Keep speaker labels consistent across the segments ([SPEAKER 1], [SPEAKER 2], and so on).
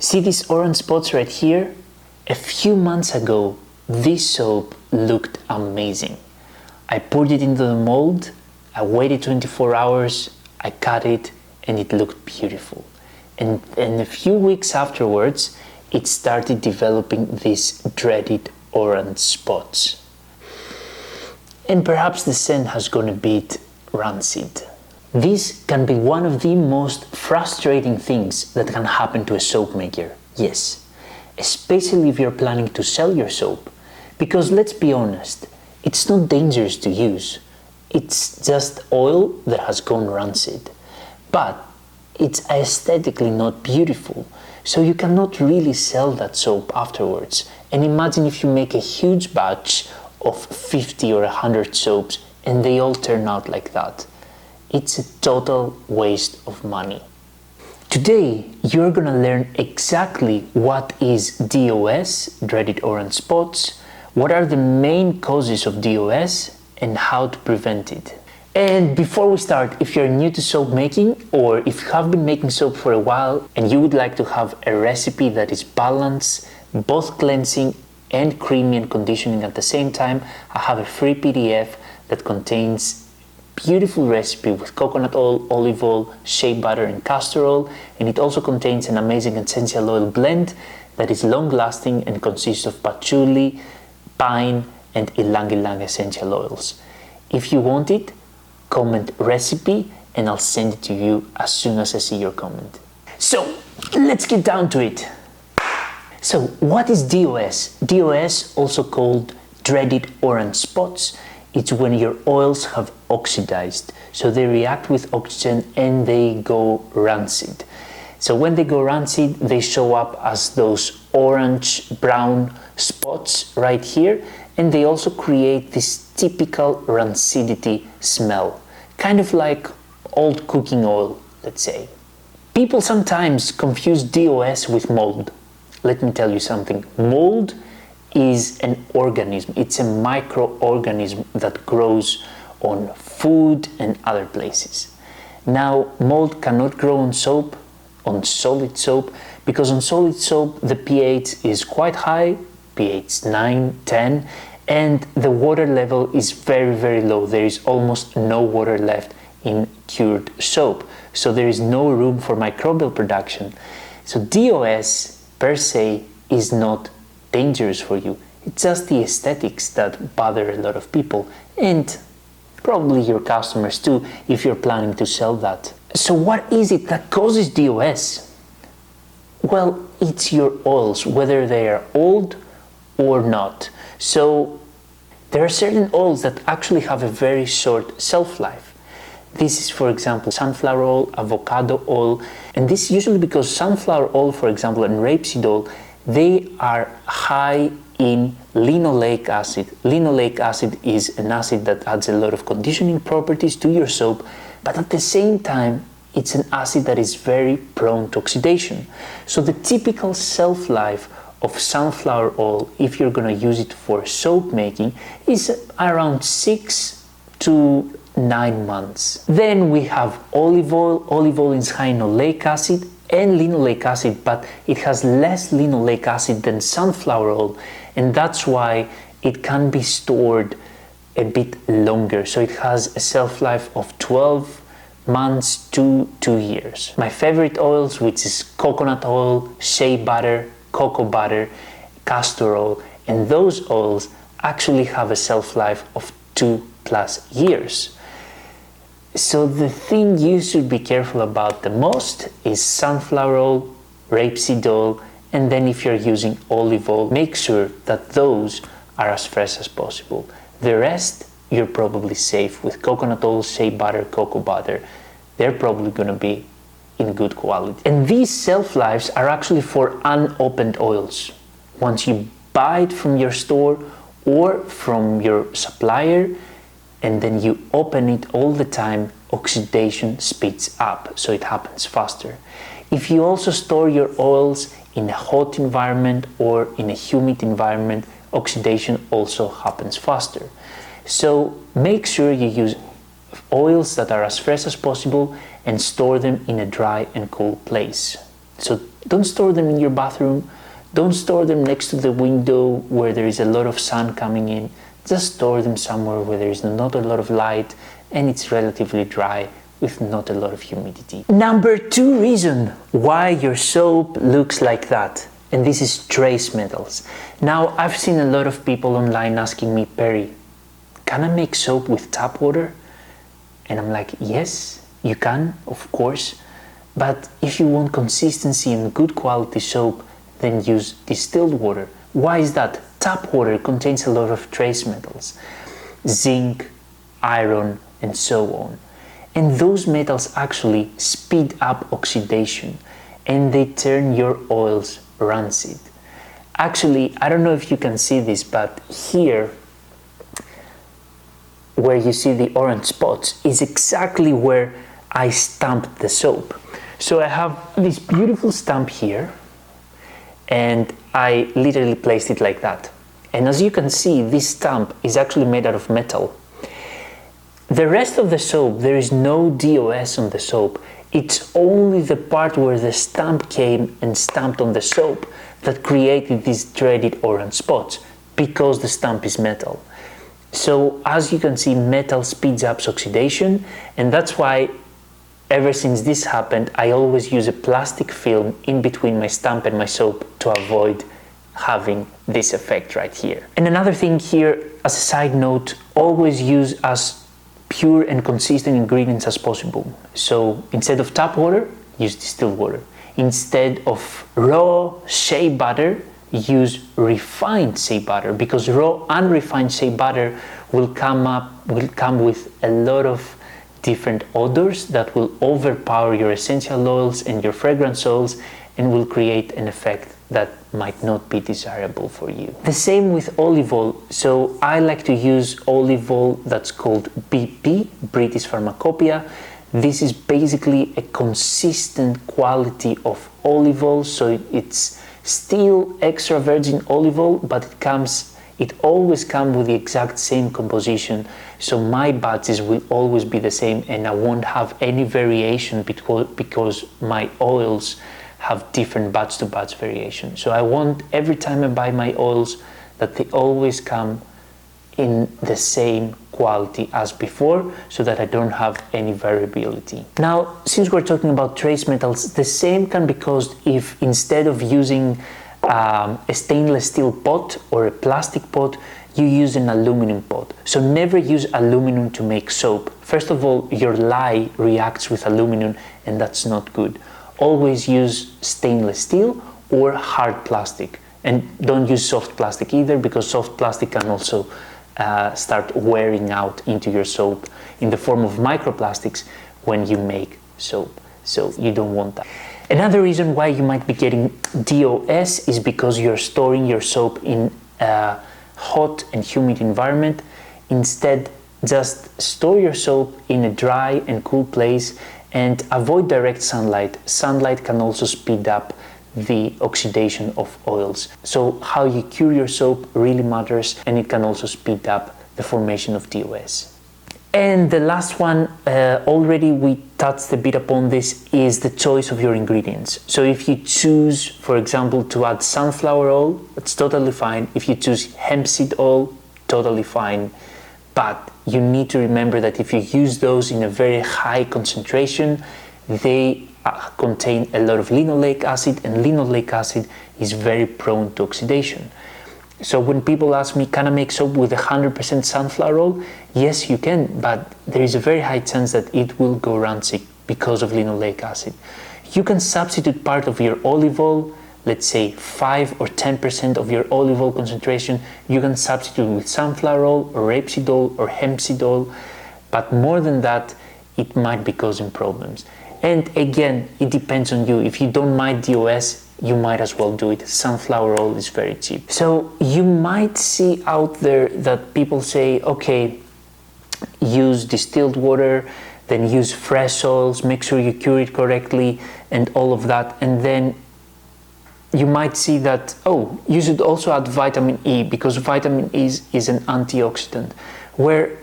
[SPEAKER 1] See these orange spots right here? A few months ago, this soap looked amazing. I poured it into the mold, I waited 24 hours, I cut it, and it looked beautiful. And a few weeks afterwards, it started developing these dreaded orange spots. And perhaps the scent has gone a bit rancid. This can be one of the most frustrating things that can happen to a soap maker, yes, especially if you're planning to sell your soap, because let's be honest, it's not dangerous to use, it's just oil that has gone rancid, but it's aesthetically not beautiful, so you cannot really sell that soap afterwards. And imagine if you make a huge batch of 50 or 100 soaps and they all turn out like that. It's a total waste of money. Today, you're gonna learn exactly what is DOS, dreaded orange spots, what are the main causes of DOS, and how to prevent it. And before we start, if you're new to soap making, or if you have been making soap for a while and you would like to have a recipe that is balanced, both cleansing and creamy and conditioning at the same time, I have a free PDF that contains beautiful recipe with coconut oil, olive oil, shea butter and castor oil, and it also contains an amazing essential oil blend that is long lasting and consists of patchouli, pine and ylang ylang essential oils. If you want it, comment recipe and I'll send it to you as soon as I see your comment. So let's get down to it. So what is DOS? DOS, also called dreaded orange spots, it's when your oils have oxidized, so they react with oxygen and they go rancid. So when they go rancid, they show up as those orange brown spots right here, and they also create this typical rancidity smell, kind of like old cooking oil, let's say. People sometimes confuse DOS with mold. Let me tell you something. Mold is an organism, it's a microorganism that grows on food and other places. Now, mold cannot grow on soap, on solid soap, because on solid soap the pH is quite high, pH 9, 10, and the water level is very, very low. There is almost no water left in cured soap, so there is no room for microbial production. So DOS per se is not dangerous for you. It's just the aesthetics that bother a lot of people, and probably your customers too if you're planning to sell that. So what is it that causes DOS? Well, it's your oils, whether they are old or not. So there are certain oils that actually have a very short shelf life. This is, for example, sunflower oil, avocado oil, and this is usually because sunflower oil, for example, and rapeseed oil, they are high in linoleic acid. Linoleic acid is an acid that adds a lot of conditioning properties to your soap, but at the same time, it's an acid that is very prone to oxidation. So the typical shelf life of sunflower oil, if you're going to use it for soap making, is around 6 to 9 months. Then we have olive oil. Olive oil is high in oleic acid and linoleic acid, but it has less linoleic acid than sunflower oil, and that's why it can be stored a bit longer. So it has a shelf life of 12 months to 2 years. My favorite oils, which is coconut oil, shea butter, cocoa butter, castor oil, and those oils actually have a shelf life of 2+ years. So the thing you should be careful about the most is sunflower oil, rapeseed oil, and then if you're using olive oil, make sure that those are as fresh as possible. The rest, you're probably safe with coconut oil, shea butter, cocoa butter. They're probably going to be in good quality. And these shelf lives are actually for unopened oils. Once you buy it from your store or from your supplier, and then you open it all the time, oxidation speeds up, so it happens faster. If you also store your oils in a hot environment or in a humid environment, oxidation also happens faster. So make sure you use oils that are as fresh as possible and store them in a dry and cool place. So don't store them in your bathroom. Don't store them next to the window where there is a lot of sun coming in. Just store them somewhere where there is not a lot of light and it's relatively dry with not a lot of humidity. Number 2 reason why your soap looks like that, and this is trace metals. Now, I've seen a lot of people online asking me, Perry, can I make soap with tap water? And I'm like, yes, you can, of course. But if you want consistency and good quality soap, then use distilled water. Why is that? Tap water contains a lot of trace metals, zinc, iron, and so on. And those metals actually speed up oxidation and they turn your oils rancid. Actually, I don't know if you can see this, but here, where you see the orange spots, is exactly where I stamped the soap. So I have this beautiful stamp here, and I literally placed it like that. And as you can see, this stamp is actually made out of metal. The rest of the soap, there is no DOS on the soap. It's only the part where the stamp came and stamped on the soap that created these dreaded orange spots, because the stamp is metal. So as you can see, metal speeds up oxidation, and that's why ever since this happened, I always use a plastic film in between my stamp and my soap to avoid having this effect right here. And another thing here, as a side note, always use as pure and consistent ingredients as possible. So instead of tap water, use distilled water. Instead of raw shea butter, use refined shea butter, because raw unrefined shea butter will come with a lot of different odors that will overpower your essential oils and your fragrance oils and will create an effect that might not be desirable for you. The same with olive oil. So I like to use olive oil that's called BP, British Pharmacopoeia. This is basically a consistent quality of olive oil, so it's still extra virgin olive oil, but it always comes with the exact same composition. So my batches will always be the same and I won't have any variation because my oils have different batch to batch variation. So I want, every time I buy my oils, that they always come in the same quality as before, so that I don't have any variability. Now, since we're talking about trace metals, the same can be caused if instead of using a stainless steel pot or a plastic pot, you use an aluminum pot. So never use aluminum to make soap. First of all, your lye reacts with aluminum and that's not good. Always use stainless steel or hard plastic, and don't use soft plastic either, because soft plastic can also start wearing out into your soap in the form of microplastics when you make soap. So you don't want that. Another reason why you might be getting DOS is because you're storing your soap in a hot and humid environment. Instead, just store your soap in a dry and cool place and avoid direct sunlight. Sunlight can also speed up the oxidation of oils. So how you cure your soap really matters, and it can also speed up the formation of DOS. And the last one, already we touched a bit upon this, is the choice of your ingredients. So if you choose, for example, to add sunflower oil, that's totally fine. If you choose hemp seed oil, totally fine. But you need to remember that if you use those in a very high concentration, they contain a lot of linoleic acid, and linoleic acid is very prone to oxidation. So when people ask me, can I make soap with 100% sunflower oil? Yes, you can, but there is a very high chance that it will go rancid because of linoleic acid. You can substitute part of your olive oil, let's say 5 or 10% of your olive oil concentration, you can substitute with sunflower oil or rapeseed oil or hemp seed oil, but more than that, it might be causing problems. And again, it depends on you. If you don't mind DOS, you might as well do it. Sunflower oil is very cheap. So you might see out there that people say, okay, use distilled water, then use fresh oils, make sure you cure it correctly and all of that. And then you might see that, oh, you should also add vitamin E, because vitamin E is an antioxidant, where,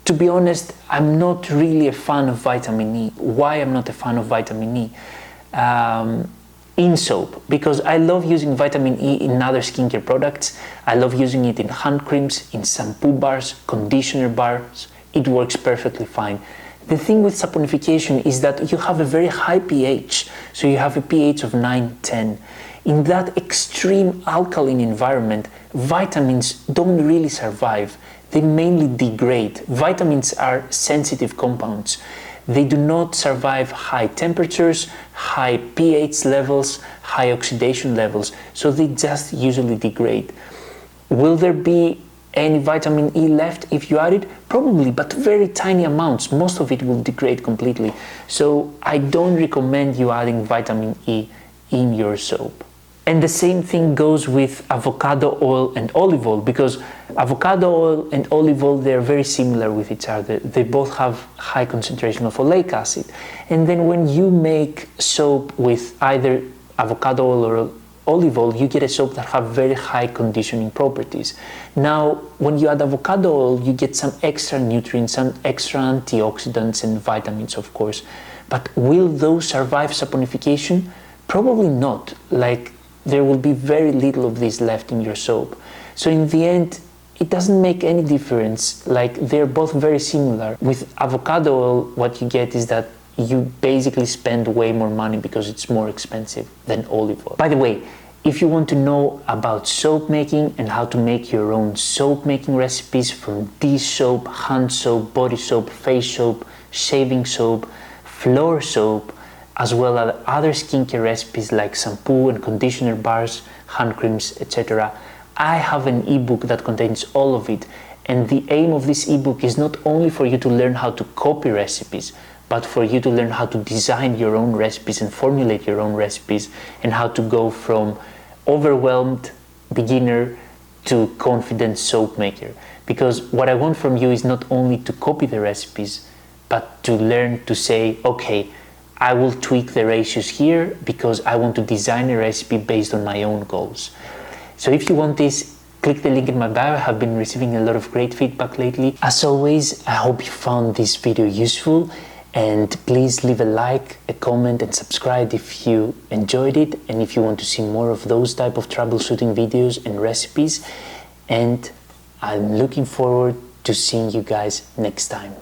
[SPEAKER 1] to be honest, I'm not really a fan of vitamin E. Why I'm not a fan of vitamin E? in soap, because I love using vitamin E in other skincare products. I love using it in hand creams, in shampoo bars, conditioner bars. It works perfectly fine. The thing with saponification is that you have a very high pH, so you have a pH of 9, 10. In that extreme alkaline environment, vitamins don't really survive. They mainly degrade. Vitamins are sensitive compounds. They do not survive high temperatures, high pH levels, high oxidation levels, so they just usually degrade. Will there be any vitamin E left if you add it? Probably, but very tiny amounts. Most of it will degrade completely. So I don't recommend you adding vitamin E in your soap. And the same thing goes with avocado oil and olive oil, because avocado oil and olive oil, they're very similar with each other. They both have high concentration of oleic acid. And then when you make soap with either avocado oil or olive oil, you get a soap that have very high conditioning properties. Now, when you add avocado oil, you get some extra nutrients, some extra antioxidants and vitamins, of course. But will those survive saponification? Probably not. Like, there will be very little of this left in your soap. So in the end, it doesn't make any difference. Like, they're both very similar. With avocado oil, what you get is that you basically spend way more money because it's more expensive than olive oil. By the way, if you want to know about soap making and how to make your own soap making recipes from dish soap, hand soap, body soap, face soap, shaving soap, floor soap, as well as other skincare recipes like shampoo and conditioner bars, hand creams, etc. I have an ebook that contains all of it, and the aim of this ebook is not only for you to learn how to copy recipes, but for you to learn how to design your own recipes and formulate your own recipes, and how to go from overwhelmed beginner to confident soap maker. Because what I want from you is not only to copy the recipes, but to learn to say, okay, I will tweak the ratios here because I want to design a recipe based on my own goals. So if you want this, click the link in my bio. I have been receiving a lot of great feedback lately. As always, I hope you found this video useful, and please leave a like, a comment and subscribe if you enjoyed it and if you want to see more of those type of troubleshooting videos and recipes. And I'm looking forward to seeing you guys next time.